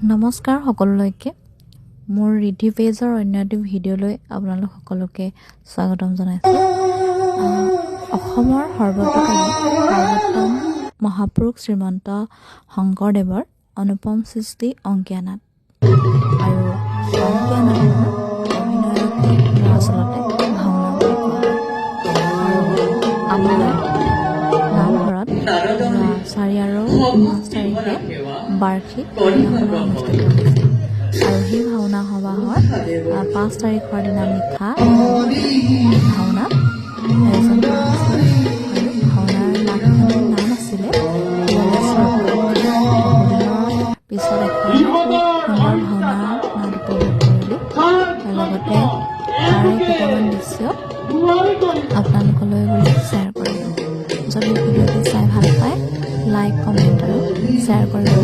নমস্কাৰ সকলোলৈকে মোৰ ৰিধি পেজৰ অন্য এটি ভিডিঅ'লৈ আপোনালোক সকলোকে স্বাগতম জনাইছোঁ। অসমৰ সৰ্বোত্তম মহাপুৰুষ শ্ৰীমন্ত শংকৰদেৱৰ অনুপম সৃষ্টি অংকীয়া নাট আৰু অংকীয়া নাটৰ অভিনয়কে আচলতে ভাওনা বুলি কোৱা হয়। আমাৰ নামঘৰত 4 আৰু 5 তাৰিখে বাৰ্ষিক ভাওনা অনুষ্ঠিত হৈছিল আৰু সেই ভাওনা সবাহৰ 5 তাৰিখৰ দিনা নিশা ভাওনা আয়োজন কৰা হৈছিল আৰু ভাওনাৰ নাটখনৰ নাম আছিলে বহুদিনৰ পিছত এখন সুন্দৰ ভাওনা নাট উপভোগ কৰিলোঁ। লগতে তাৰে কেইটামান দৃশ্য আপোনালোকলৈ বুলি শ্বেয়াৰ কৰিলোঁ। যদি ভিডিঅ'টি চাই ভাল পায় লাইক কমেণ্ট আৰু শ্বেয়াৰ কৰিব।